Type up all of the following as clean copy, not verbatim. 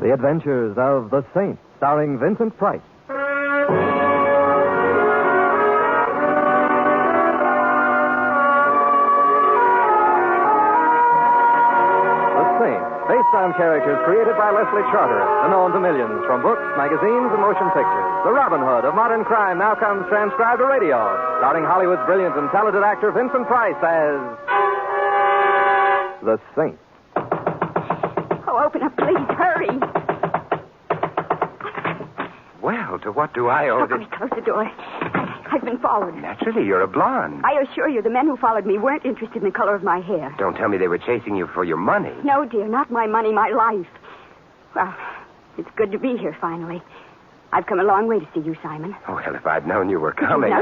The Adventures of the Saint, starring Vincent Price. Based on characters created by Leslie Charteris and known to millions from books, magazines, and motion pictures. The Robin Hood of modern crime now comes transcribed to radio, starring Hollywood's brilliant and talented actor Vincent Price as the Saint. Oh, open up, please. Hurry. Well, to what do I owe Let me close the door. I've been followed. Naturally, you're a blonde. I assure you, the men who followed me weren't interested in the color of my hair. Don't tell me they were chasing you for your money. No, dear, not my money, my life. Well, it's good to be here, finally. I've come a long way to see you, Simon. Oh, well, if I'd known you were coming,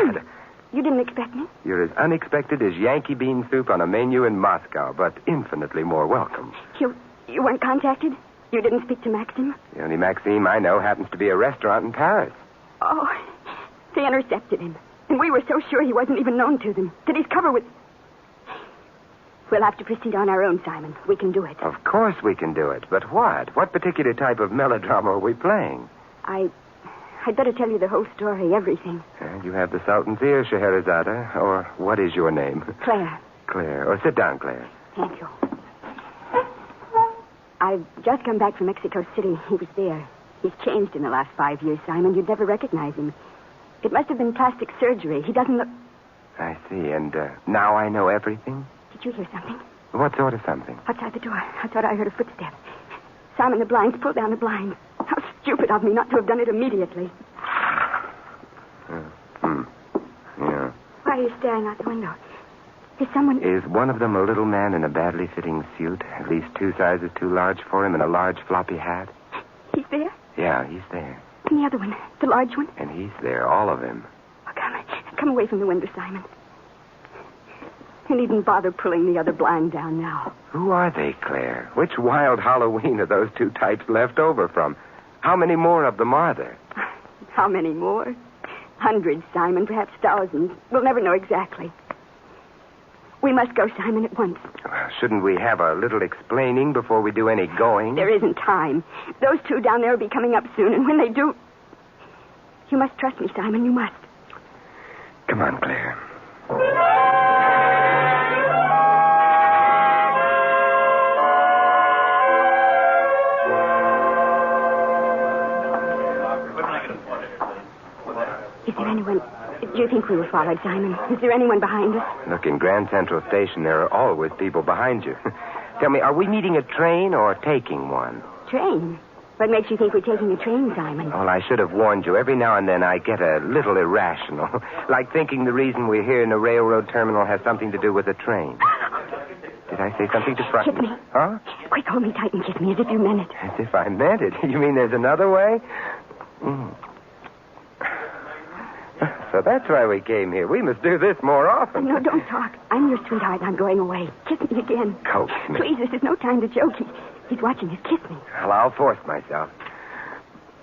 You didn't expect me? You're as unexpected as Yankee bean soup on a menu in Moscow, but infinitely more welcome. You weren't contacted? You didn't speak to Maxim? The only Maxime I know happens to be a restaurant in Paris. Oh, they intercepted him. And we were so sure he wasn't even known to them. That he's covered with... We'll have to proceed on our own, Simon. We can do it. Of course we can do it. But what? What particular type of melodrama are we playing? I'd better tell you the whole story, everything. You have the Sultan's ear, Scheherazade. Or what is your name? Claire. Claire. Oh, sit down, Claire. Thank you. I've just come back from Mexico City. He was there. He's changed in the last 5 years, Simon. You'd never recognize him. It must have been plastic surgery. He doesn't look... I see. And now I know everything? Did you hear something? What sort of something? Outside the door. I thought I heard a footstep. Simon, the blinds. Pull down the blinds. How stupid of me not to have done it immediately. Yeah. Why are you staring out the window? Is someone... Is one of them a little man in a badly fitting suit? At least 2 sizes too large for him and a large floppy hat? He's there? Yeah, he's there. And the other one, the large one? And he's there, all of him. Oh, come away from the window, Simon. You needn't bother pulling the other blind down now. Who are they, Claire? Which wild Halloween are those 2 types left over from? How many more of them are there? How many more? Hundreds, Simon, perhaps thousands. We'll never know exactly. We must go, Simon, at once. Well, shouldn't we have a little explaining before we do any going? There isn't time. Those 2 down there will be coming up soon, and when they do... You must trust me, Simon, you must. Come on, Claire. Is there anyone... Do you think we were followed, Simon? Is there anyone behind us? Look, in Grand Central Station, there are always people behind you. Tell me, are we meeting a train or taking one? Train? What makes you think we're taking a train, Simon? Well, I should have warned you. Every now and then I get a little irrational. Like thinking the reason we're here in a railroad terminal has something to do with a train. Did I say something to frighten Kiss me. Huh? Quick, hold me tight and kiss me as if you meant it. As if I meant it. You mean there's another way? So that's why we came here. We must do this more often. No, don't talk. I'm your sweetheart. I'm going away. Kiss me again. Coax me. Please, this is no time to joke. He's watching us. Kiss me. Well, I'll force myself.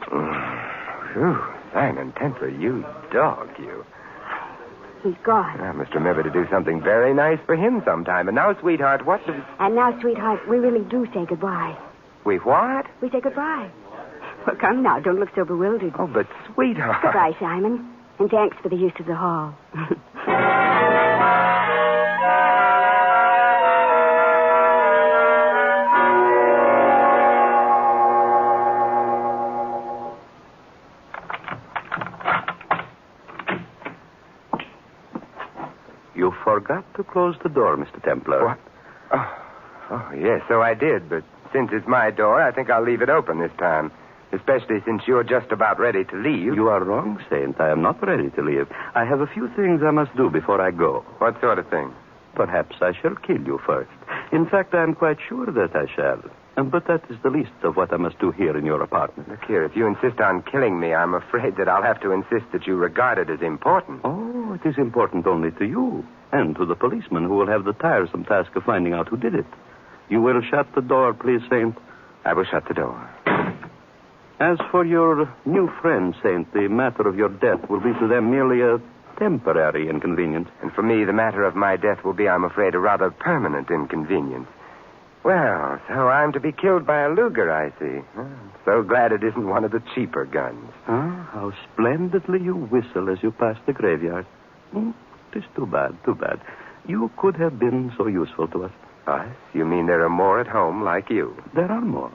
Whew, Simon Templar, you dog, you. He's gone. I must remember to do something very nice for him sometime. And now, sweetheart, what do... And now, sweetheart, we really do say goodbye. We what? We say goodbye. Well, come now. Don't look so bewildered. Oh, but sweetheart... Goodbye, Simon. And thanks for the use of the hall. You forgot to close the door, Mr. Templar. What? Oh, yes, so I did. But since it's my door, I think I'll leave it open this time. Especially since you're just about ready to leave. You are wrong, Saint. I am not ready to leave. I have a few things I must do before I go. What sort of thing? Perhaps I shall kill you first. In fact, I am quite sure that I shall. But that is the least of what I must do here in your apartment. Look here, if you insist on killing me, I'm afraid that I'll have to insist that you regard it as important. Oh, it is important only to you and to the policeman who will have the tiresome task of finding out who did it. You will shut the door, please, Saint. I will shut the door. As for your new friend, Saint, the matter of your death will be to them merely a temporary inconvenience. And for me, the matter of my death will be, I'm afraid, a rather permanent inconvenience. Well, so I'm to be killed by a Luger, I see. So glad it isn't one of the cheaper guns. Ah, how splendidly you whistle as you pass the graveyard. It's too bad. You could have been so useful to us. Us? You mean there are more at home like you? There are more.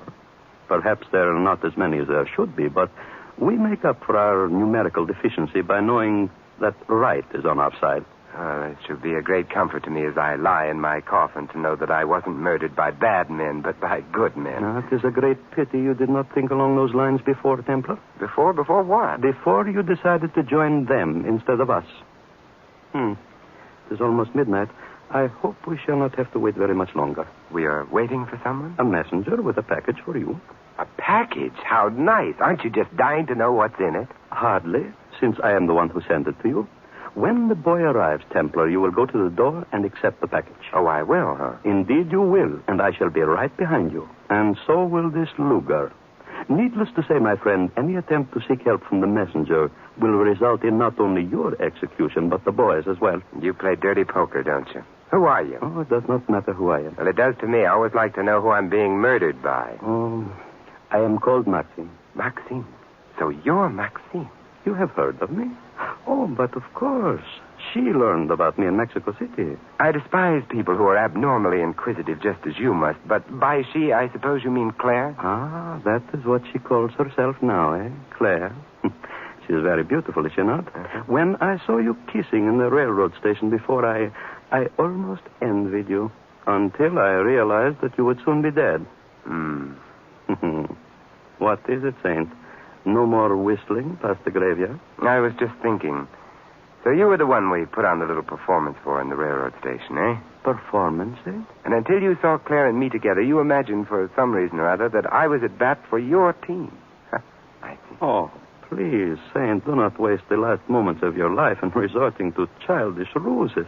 Perhaps there are not as many as there should be, but we make up for our numerical deficiency by knowing that right is on our side. It should be a great comfort to me as I lie in my coffin to know that I wasn't murdered by bad men, but by good men. It is a great pity you did not think along those lines before, Templar. Before? Before what? Before you decided to join them instead of us. It is almost midnight. I hope we shall not have to wait very much longer. We are waiting for someone? A messenger with a package for you. A package? How nice. Aren't you just dying to know what's in it? Hardly, since I am the one who sent it to you. When the boy arrives, Templar, you will go to the door and accept the package. Oh, I will, huh? Indeed you will, and I shall be right behind you. And so will this Luger. Needless to say, my friend, any attempt to seek help from the messenger will result in not only your execution, but the boy's as well. You play dirty poker, don't you? Who are you? Oh, it does not matter who I am. Well, it does to me. I always like to know who I'm being murdered by. Oh, I am called Maxime. Maxime? So you're Maxime? You have heard of me? Oh, but of course. She learned about me in Mexico City. I despise people who are abnormally inquisitive just as you must. But by she, I suppose you mean Claire? Ah, that is what she calls herself now, eh? Claire. She is very beautiful, is she not? Uh-huh. When I saw you kissing in the railroad station before, I almost envied you until I realized that you would soon be dead. What is it, Saint? No more whistling past the graveyard? I was just thinking. So you were the one we put on the little performance for in the railroad station, eh? Performance, Saint? And until you saw Claire and me together, you imagined for some reason or other that I was at bat for your team. I see. Oh, please, Saint, do not waste the last moments of your life in resorting to childish ruses.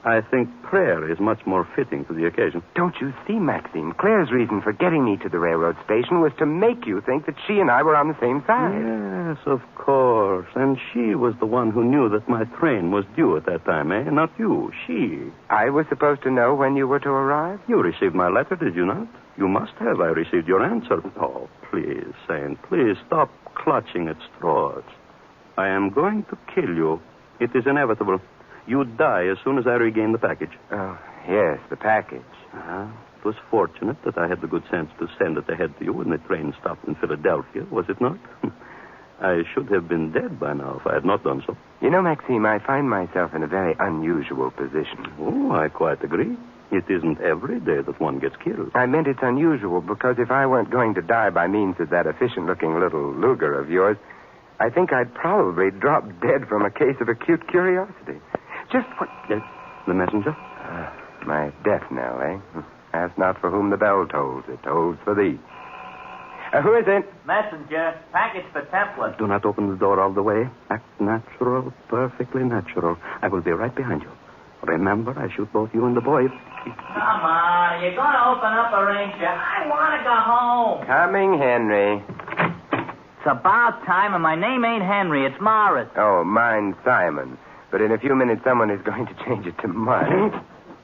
I think prayer is much more fitting to the occasion. Don't you see, Maxine? Claire's reason for getting me to the railroad station was to make you think that she and I were on the same side. Yes, of course. And she was the one who knew that my train was due at that time, eh? Not you, she. I was supposed to know when you were to arrive? You received my letter, did you not? You must have. I received your answer. Oh, please, Saint, please stop clutching at straws. I am going to kill you. It is inevitable. You die as soon as I regain the package. Oh, yes, the package. It was fortunate that I had the good sense to send it ahead to you when the train stopped in Philadelphia, was it not? I should have been dead by now if I had not done so. You know, Maxime, I find myself in a very unusual position. Oh, I quite agree. It isn't every day that one gets killed. I meant it's unusual because if I weren't going to die by means of that efficient-looking little Luger of yours, I think I'd probably drop dead from a case of acute curiosity. Just what... The messenger? My death knell, eh? Ask not for whom the bell tolls. It tolls for thee. Who is it? Messenger. Package for Templar. Do not open the door all the way. Act natural, perfectly natural. I will be right behind you. Remember, I shoot both you and the boy. Come on. You're going to open up a ranger. I want to go home. Coming, Henry. It's about time, and my name ain't Henry. It's Morris. Oh, mine's Simon. But in a few minutes, someone is going to change it to mine.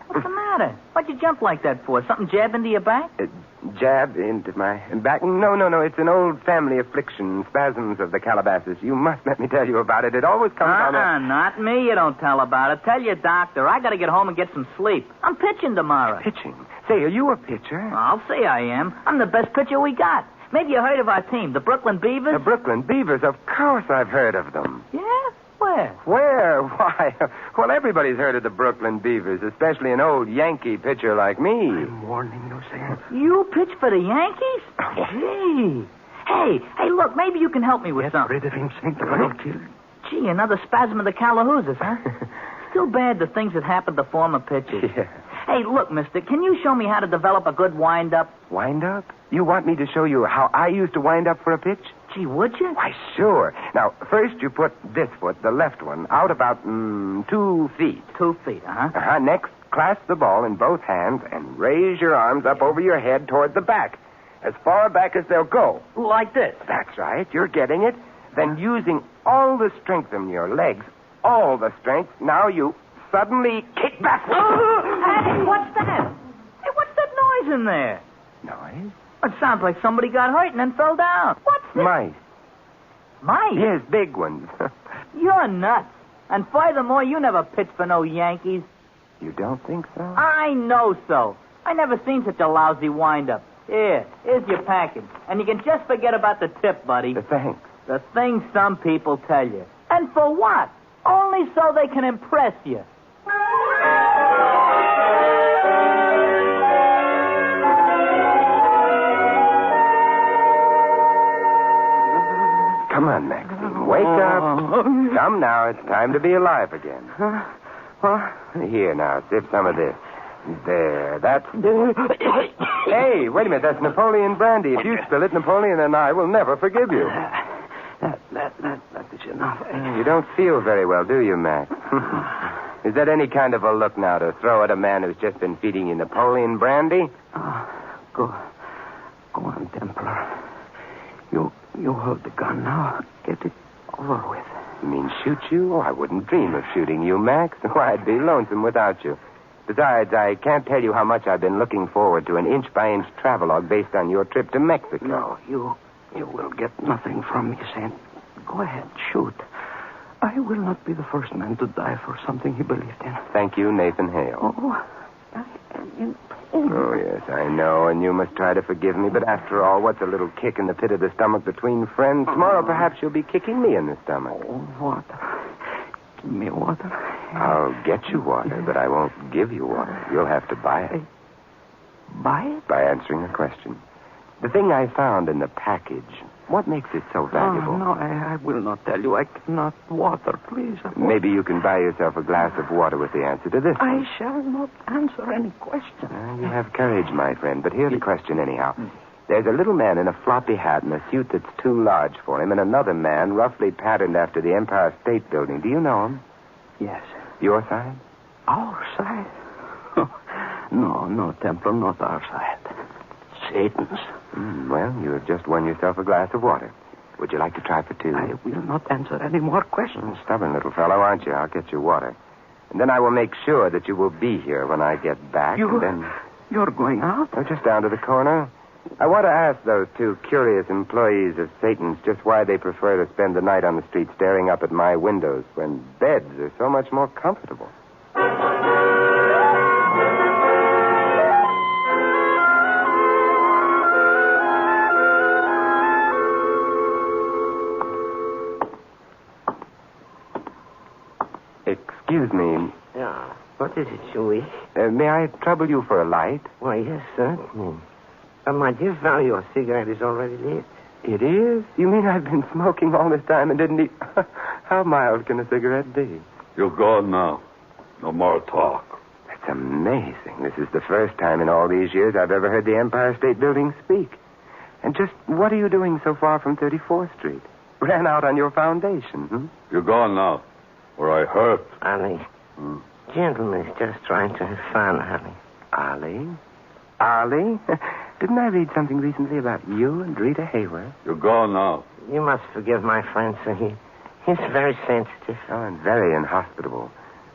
What's the matter? What'd you jump like that for? Something jab into your back? Jab into my back? No. It's an old family affliction, spasms of the Calabasas. You must let me tell you about it. It always comes on Not me. You don't tell about it. Tell your doctor. I got to get home and get some sleep. I'm pitching tomorrow. Pitching? Say, are you a pitcher? I'll say I am. I'm the best pitcher we got. Maybe you heard of our team, the Brooklyn Beavers? The Brooklyn Beavers? Of course I've heard of them. Yeah? Where? Where? Why? Well, everybody's heard of the Brooklyn Beavers, especially an old Yankee pitcher like me. I'm warning you, Sam. You pitch for the Yankees? Gee. Hey, look, maybe you can help me with something. Get rid of him, Saint, or I'll kill you. Gee, another spasm of the Calahoosas, huh? Too bad the things that happened to former pitchers. Yeah. Hey, look, mister, can you show me how to develop a good wind-up? Wind-up? You want me to show you how I used to wind up for a pitch? Gee, would you? Why, sure. Now, first you put this foot, the left one, out about 2 feet. 2 feet, uh-huh. Next, clasp the ball in both hands and raise your arms up over your head toward the back, as far back as they'll go. Like this? That's right. You're getting it. Then using all the strength in your legs, all the strength, now you suddenly kick back. Hey, what's that? Hey, what's that noise noise in there. Noise? It sounds like somebody got hurt and then fell down. What's this? Mice. Mice? Yes, big ones. You're nuts. And furthermore, you never pitched for no Yankees. You don't think so? I know so. I never seen such a lousy wind-up. Here's your package. And you can just forget about the tip, buddy. Thanks. The things some people tell you. And for what? Only so they can impress you. Come on, Maxine. Wake up. Come now. It's time to be alive again. Here now. Sip some of this. There. That's... Hey, wait a minute. That's Napoleon brandy. If you spill it, Napoleon and I will never forgive you. That is enough. You don't feel very well, do you, Max? Is that any kind of a look now to throw at a man who's just been feeding you Napoleon brandy? Go on, Templar. You hold the gun now. Get it over with. You mean shoot you? Oh, I wouldn't dream of shooting you, Max. Why, I'd be lonesome without you. Besides, I can't tell you how much I've been looking forward to an inch-by-inch travelogue based on your trip to Mexico. No, you will get nothing from me, Saint. Go ahead, shoot. I will not be the first man to die for something he believed in. Thank you, Nathan Hale. Oh, I am in pain. Oh, yes, I know, and you must try to forgive me. But after all, what's a little kick in the pit of the stomach between friends? Tomorrow, perhaps you'll be kicking me in the stomach. Oh, water. Give me water. I'll get you water, but I won't give you water. You'll have to buy it. Buy it? By answering a question. The thing I found in the package, what makes it so valuable? Oh, no, I will not tell you. I cannot. Water, please. Maybe you can buy yourself a glass of water with the answer to this. I shall not answer any question. You have courage, my friend, but here's the question anyhow. There's a little man in a floppy hat and a suit that's too large for him, and another man roughly patterned after the Empire State Building. Do you know him? Yes. Your side? Our side? No, Templar, not our side. Satan's. Well, you have just won yourself a glass of water. Would you like to try for two? I will not answer any more questions. Stubborn little fellow, aren't you? I'll get you water. And then I will make sure that you will be here when I get back. And then... You're going out? Oh, just down to the corner. I want to ask those two curious employees of Satan's just why they prefer to spend the night on the street staring up at my windows when beds are so much more comfortable. Excuse me. Yeah. What is it, Chewie? May I trouble you for a light? Why, yes, certainly. My dear fellow, your cigarette is already lit. It is? You mean I've been smoking all this time and didn't eat... How mild can a cigarette be? You're gone now. No more talk. That's amazing. This is the first time in all these years I've ever heard the Empire State Building speak. And just what are you doing so far from 34th Street? Ran out on your foundation, hmm? You're gone now. Or I hurt. Ali. Gentleman is just trying to have fun, Ali. Ali? Ali? Didn't I read something recently about you and Rita Hayworth? You're gone now. You must forgive my friend, sir. He's very sensitive. Oh, and very inhospitable.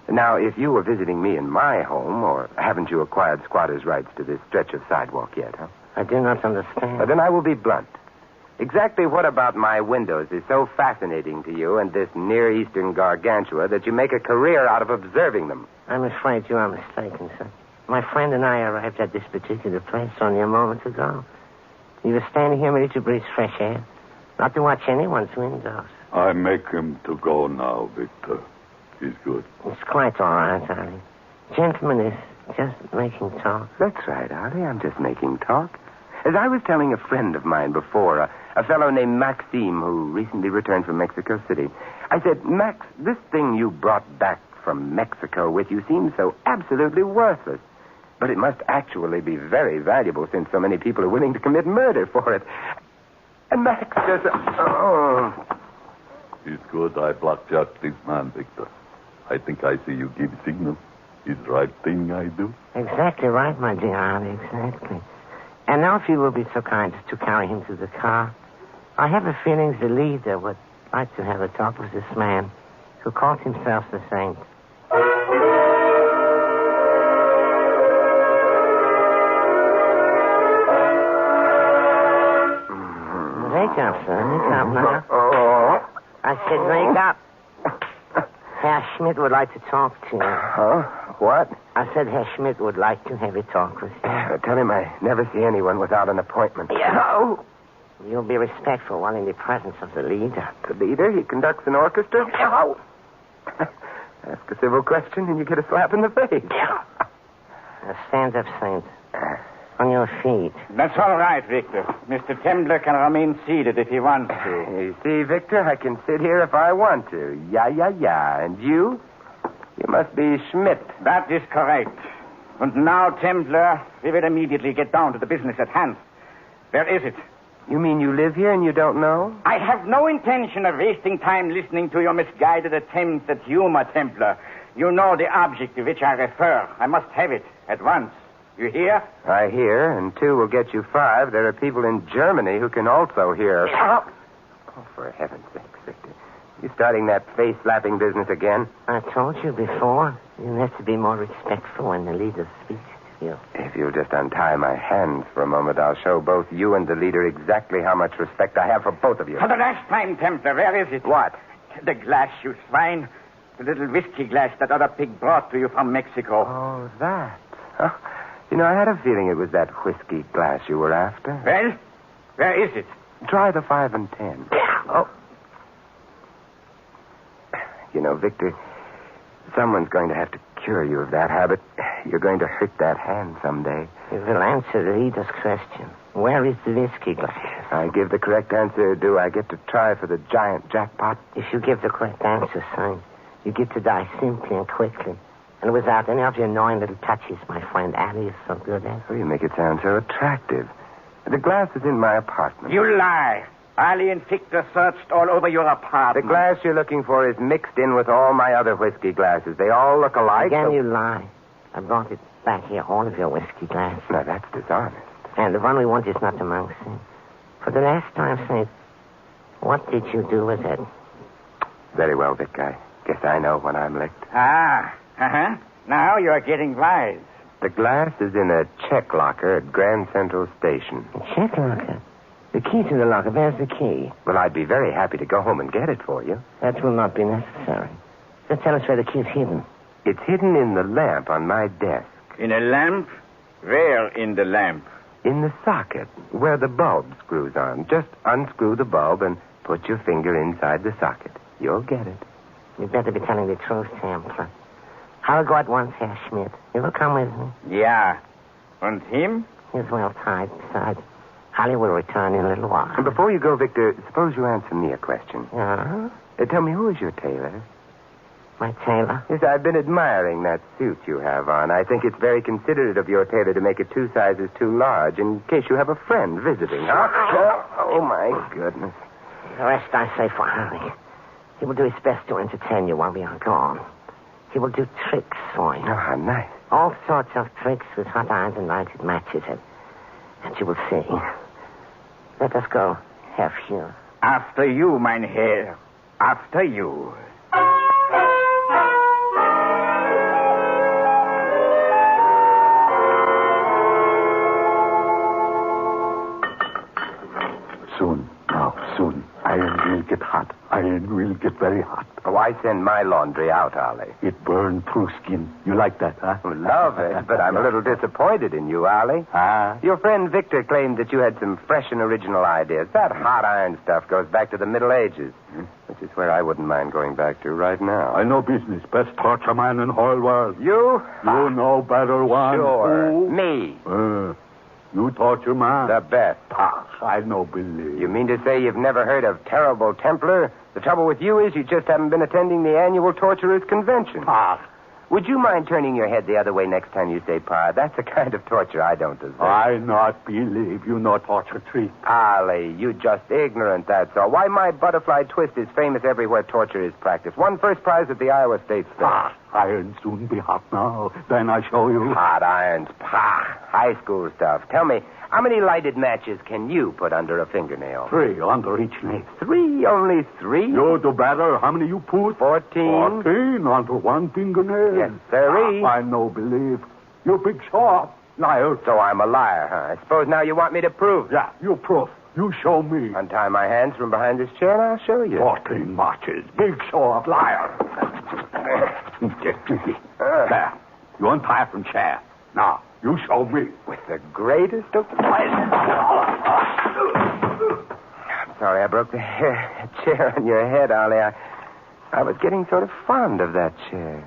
Now, if you were visiting me in my home, or haven't you acquired squatter's rights to this stretch of sidewalk yet, huh? I do not understand. Then I will be blunt. Exactly what about my windows is so fascinating to you and this Near Eastern gargantua that you make a career out of observing them? I'm afraid you are mistaken, sir. My friend and I arrived at this particular place only a moment ago. We were standing here ready to breathe fresh air, not to watch anyone's windows. I make him to go now, Victor. He's good. It's quite all right, Ali. Gentleman is just making talk. That's right, Ali. I'm just making talk. As I was telling a friend of mine before, a fellow named Maxime, who recently returned from Mexico City, I said, Max, this thing you brought back from Mexico with you seems so absolutely worthless. But it must actually be very valuable since so many people are willing to commit murder for it. And Max just... Oh. He's good. I blackjack this man, Victor. I think I see you give signal. Is the right thing I do? Exactly right, my dear Ali, exactly. And now if you will be so kind as to carry him to the car. I have a feeling the leader would like to have a talk with this man who calls himself the Saint. up, sir. Wake up now. Oh. I said wake up. Herr Schmidt would like to talk to you. Huh? What? I said Herr Schmidt would like to have a talk with you. Tell him I never see anyone without an appointment. Yeah. You'll be respectful while in the presence of the leader. The leader? He conducts an orchestra? Yeah. Ask a civil question and you get a slap in the face. Yeah. Now stand up, Saint. On your feet. That's all right, Victor. Mr. Tembler can remain seated if he wants to. You see, Victor, I can sit here if I want to. Yeah. And you? You must be Schmidt. That is correct. And now, Tembler, we will immediately get down to the business at hand. Where is it? You mean you live here and you don't know? I have no intention of wasting time listening to your misguided attempts at humor, Templar. You know the object to which I refer. I must have it at once. You hear? I hear, and 2 will get you 5. There are people in Germany who can also hear. Oh, for heaven's sake, Victor. You starting that face-slapping business again? I told you before. You have to be more respectful when the leader speaks to you. If you'll just untie my hands for a moment, I'll show both you and the leader exactly how much respect I have for both of you. For the last time, Templar, where is it? What? The glass, you swine. The little whiskey glass that other pig brought to you from Mexico. Oh, that. Huh? You know, I had a feeling it was that whiskey glass you were after. Well, where is it? Try the 5 and 10. Oh. You know, Victor, someone's going to have to cure you of that habit. You're going to hurt that hand someday. You will answer the leader's question. Where is the whiskey glass? If I give the correct answer, do I get to try for the giant jackpot? If you give the correct answer, son, you get to die simply and quickly. And without any of your annoying little touches, my friend Ali is so good at. Oh, you make it sound so attractive. The glass is in my apartment. You lie. Ali and Victor searched all over your apartment. The glass you're looking for is mixed in with all my other whiskey glasses. They all look alike. Again, you lie. I brought it back here, all of your whiskey glasses. Now, that's dishonest. And the one we want is not amongst them. For the last time, Saint, what did you do with it? Very well, Vic. I guess I know when I'm licked. Uh-huh. Now you're getting wise. The glass is in a check locker at Grand Central Station. A check locker? The key to the locker. Where's the key? Well, I'd be very happy to go home and get it for you. That will not be necessary. Just tell us where the key is hidden. It's hidden in the lamp on my desk. In a lamp? Where in the lamp? In the socket, where the bulb screws on. Just unscrew the bulb and put your finger inside the socket. You'll get it. You'd better be telling the truth, Templar. I'll go at once, Herr Schmidt. You will come with me? Yeah. And him? He's well tied. Besides, Holly will return in a little while. And before you go, Victor, suppose you answer me a question. Yeah? Tell me, who is your tailor? My tailor? Yes, I've been admiring that suit you have on. I think it's very considerate of your tailor to make it 2 sizes too large in case you have a friend visiting. Oh, my goodness. The rest I say for Holly. He will do his best to entertain you while we are gone. He will do tricks for you. Oh, how nice. All sorts of tricks with hot irons and lighted matches. And you will see. Let us go, Herr Fuhrer. After you, mein Herr. After you. Soon. Iron will get hot. Iron will get very hot. Oh, I send my laundry out, Ollie. It burned through skin. You like that, huh? Love it, but I'm a little disappointed in you, Ollie. Your friend Victor claimed that you had some fresh and original ideas. That hot iron stuff goes back to the Middle Ages, which is where I wouldn't mind going back to right now. I know business. Best torture man in the whole world. You? You know better one. Sure. Who? Me. You torture man? The best. I no believe. You mean to say you've never heard of Terrible Templar? The trouble with you is you just haven't been attending the annual Torturers' Convention. Would you mind turning your head the other way next time you say Pa? That's a kind of torture I don't deserve. I not believe you no torture treat. Ollie, you just ignorant, that's all. Why, my butterfly twist is famous everywhere torture is practiced. Won first prize at the Iowa State Fair. Iron soon be hot now. Then I show you. Hot irons, high school stuff. Tell me, how many lighted matches can you put under a fingernail? 3 under each nail. 3? Only 3? You do better. How many you put? 14. 14 under one fingernail. Yes, sirree. I no believe. You big shot. Liar. So I'm a liar, huh? I suppose now you want me to prove. Yeah, you proof. You show me. Untie my hands from behind this chair and I'll show you. 14 marches. Big show of liar. There. You untie from chair. Now, you show me. With the greatest of pleasure. I'm sorry I broke the chair on your head, Ollie. I was getting sort of fond of that chair.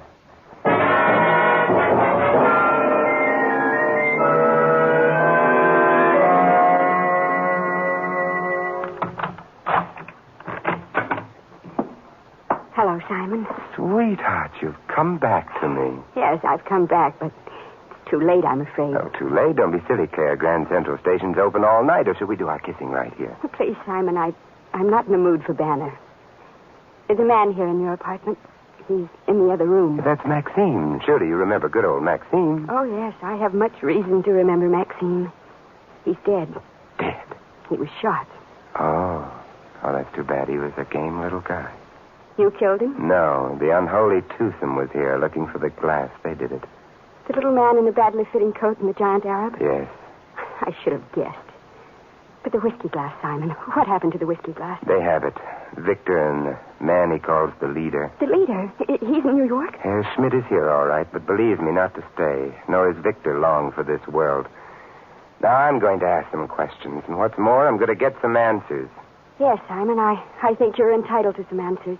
Hello, Simon. Sweetheart, you've come back to me. Yes, I've come back, but it's too late, I'm afraid. Oh, too late? Don't be silly, Claire. Grand Central Station's open all night, or should we do our kissing right here? Oh, please, Simon, I'm not in the mood for Banner. There's a man here in your apartment. He's in the other room. That's Maxime. Surely you remember good old Maxime. Oh, yes, I have much reason to remember Maxime. He's dead. Dead? He was shot. Oh, that's too bad. He was a game little guy. You killed him? No, the unholy twosome was here looking for the glass. They did it. The little man in the badly fitting coat and the giant Arab? Yes. I should have guessed. But the whiskey glass, Simon. What happened to the whiskey glass? They have it. Victor and the man he calls the leader. The leader? He's in New York? Herr Schmidt is here, all right, but believe me, not to stay. Nor is Victor long for this world. Now, I'm going to ask some questions, and what's more, I'm going to get some answers. Yes, Simon, I think you're entitled to some answers.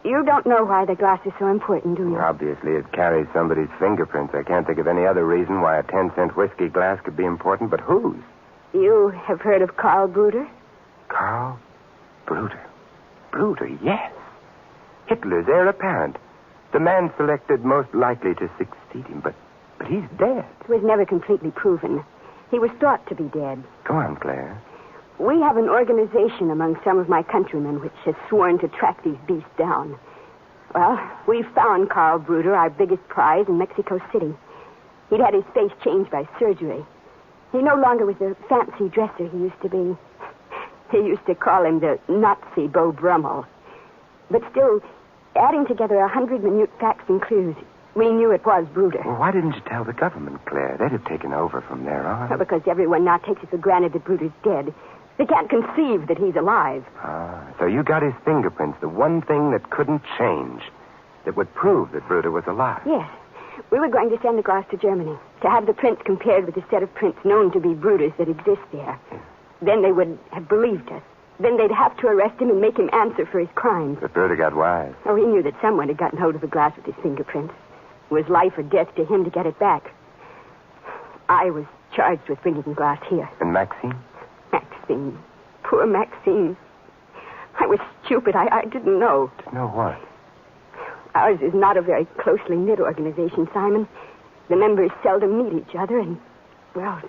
You don't know why the glass is so important, do you? Obviously, it carries somebody's fingerprints. I can't think of any other reason why a 10-cent whiskey glass could be important, but whose? You have heard of Karl Bruder? Karl Bruder? Bruder, yes. Hitler's heir apparent. The man selected most likely to succeed him, but he's dead. It was never completely proven. He was thought to be dead. Go on, Claire. We have an organization among some of my countrymen which has sworn to track these beasts down. Well, we found Karl Bruder, our biggest prize, in Mexico City. He'd had his face changed by surgery. He no longer was the fancy dresser he used to be. He used to call him the Nazi Beau Brummel. But still, adding together 100 minute facts and clues, we knew it was Bruder. Well, why didn't you tell the government, Claire? They'd have taken over from there on. Well, because everyone now takes it for granted that Bruder's dead. They can't conceive that he's alive. So you got his fingerprints, the one thing that couldn't change, that would prove that Bruder was alive. Yes. We were going to send the glass to Germany to have the prints compared with the set of prints known to be Bruder's that exist there. Yes. Then they would have believed us. Then they'd have to arrest him and make him answer for his crimes. But Bruder got wise. Oh, he knew that someone had gotten hold of the glass with his fingerprints. It was life or death to him to get it back. I was charged with bringing the glass here. And Maxine? Maxine. Poor Maxine. I was stupid. I didn't know. Didn't know what? Ours is not a very closely knit organization, Simon. The members seldom meet each other, and, well...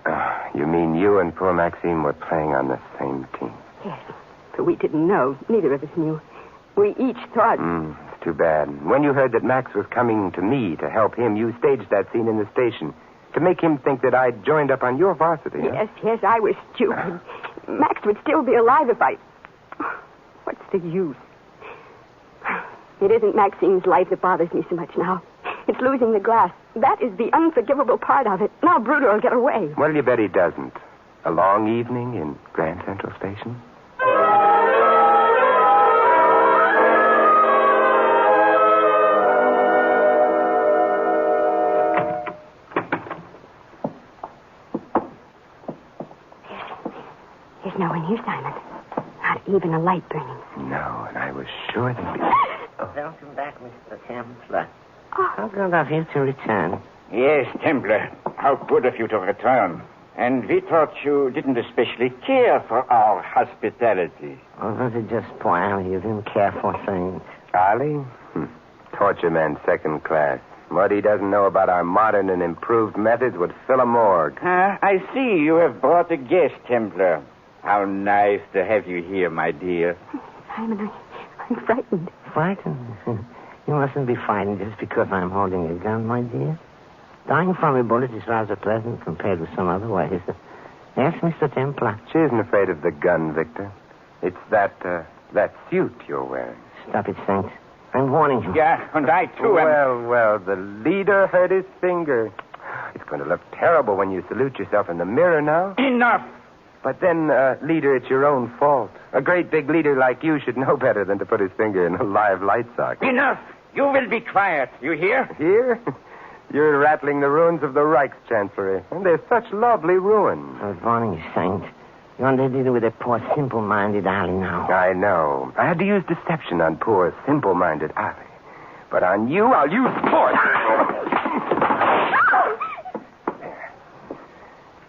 You mean you and poor Maxine were playing on the same team? Yes, but we didn't know. Neither of us knew. We each thought... It's too bad. When you heard that Max was coming to me to help him, you staged that scene in the station to make him think that I'd joined up on your varsity. Yes, I was stupid. Max would still be alive if I... What's the use? It isn't Maxine's life that bothers me so much now. It's losing the glass. That is the unforgivable part of it. Now Bruder will get away. What'll you bet he doesn't? A long evening in Grand Central Station? There's no one here, Simon. Not even a light burning. No, and I was sure they'd be... Welcome back, Mr. Templar. How good of you to return. Yes, Templar. How good of you to return. And we thought you didn't especially care for our hospitality. Or was it just poor you didn't care for things? Ollie? Torture man second class. What he doesn't know about our modern and improved methods would fill a morgue. I see you have brought a guest, Templar. How nice to have you here, my dear. Simon, I'm frightened. Frightened? You mustn't be frightened just because I'm holding a gun, my dear. Dying from a bullet is rather pleasant compared with some other ways. Yes, Mr. Templar. She isn't afraid of the gun, Victor. It's that suit you're wearing. Stop it, Saint. I'm warning you. Yeah, and I, too, am... Well, the leader hurt his finger. It's going to look terrible when you salute yourself in the mirror now. Enough! But then, leader, it's your own fault. A great big leader like you should know better than to put his finger in a live light socket. Enough. You will be quiet. You hear? Here? You're rattling the ruins of the Reichschancellery. And they're such lovely ruins. Good morning, Saint. You're under dealing with a poor, simple-minded alley now. I know. I had to use deception on poor, simple-minded Ali. But on you, I'll use force.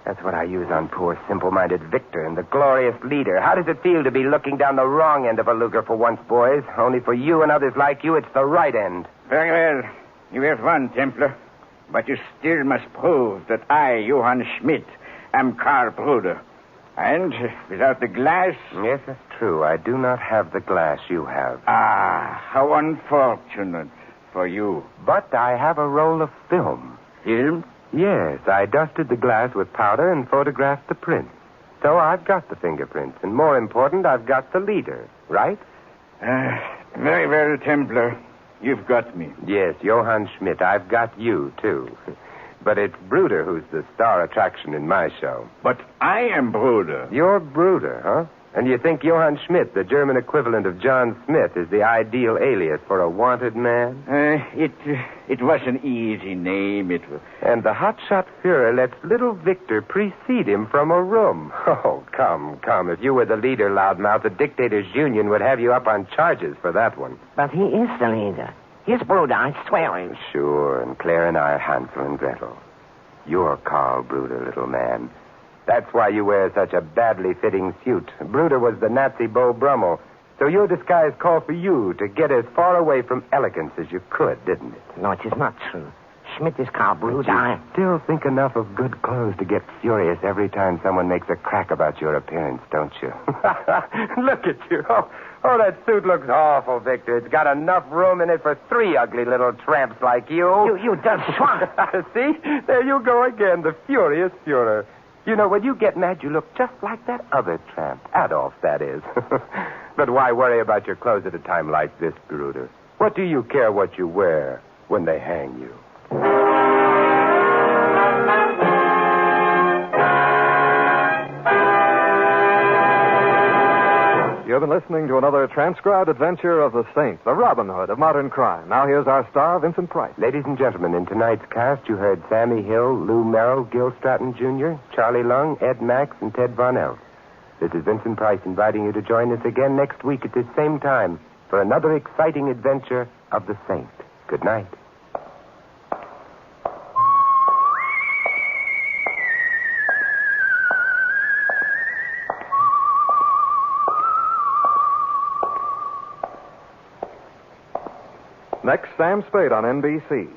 That's what I use on poor, simple-minded Victor and the glorious leader. How does it feel to be looking down the wrong end of a Luger for once, boys? Only for you and others like you, it's the right end. Very well. You have won, Templar. But you still must prove that I, Johann Schmidt, am Karl Bruder. And without the glass... Yes, that's true. I do not have the glass you have. Ah, how unfortunate for you. But I have a roll of film. Film? Yes, I dusted the glass with powder and photographed the prints. So I've got the fingerprints. And more important, I've got the leader, right? Very well, Templar. You've got me. Yes, Johann Schmidt. I've got you, too. But it's Bruder who's the star attraction in my show. But I am Bruder. You're Bruder, huh? And you think Johann Schmidt, the German equivalent of John Smith, is the ideal alias for a wanted man? It was an easy name. It was... And the hotshot Fuhrer lets little Victor precede him from a room. Oh, come. If you were the leader, loudmouth, the Dictators' Union would have you up on charges for that one. But he is the leader. He's Bruder, I swear it. Sure, and Claire and I are Hansel and Gretel. You're Karl Bruder, little man. That's why you wear such a badly fitting suit. Bruder was the Nazi Beau Brummel. So your disguise called for you to get as far away from elegance as you could, didn't it? No, it is not true. Schmidt is Karl Bruder. You still think enough of good clothes to get furious every time someone makes a crack about your appearance, don't you? Look at you. Oh, that suit looks awful, Victor. It's got enough room in it for 3 ugly little tramps like you. You dirty swine. See? There you go again, the furious Fuhrer. You know, when you get mad, you look just like that other tramp. Adolf, that is. But why worry about your clothes at a time like this, Bruder? What do you care what you wear when they hang you? You've been listening to another transcribed adventure of the Saint, the Robin Hood of modern crime. Now here's our star, Vincent Price. Ladies and gentlemen, in tonight's cast, you heard Sammy Hill, Lou Merrill, Gil Stratton Jr., Charlie Lung, Ed Max, and Ted Von Elf. This is Vincent Price inviting you to join us again next week at this same time for another exciting adventure of the Saint. Good night. Next, Sam Spade on NBC.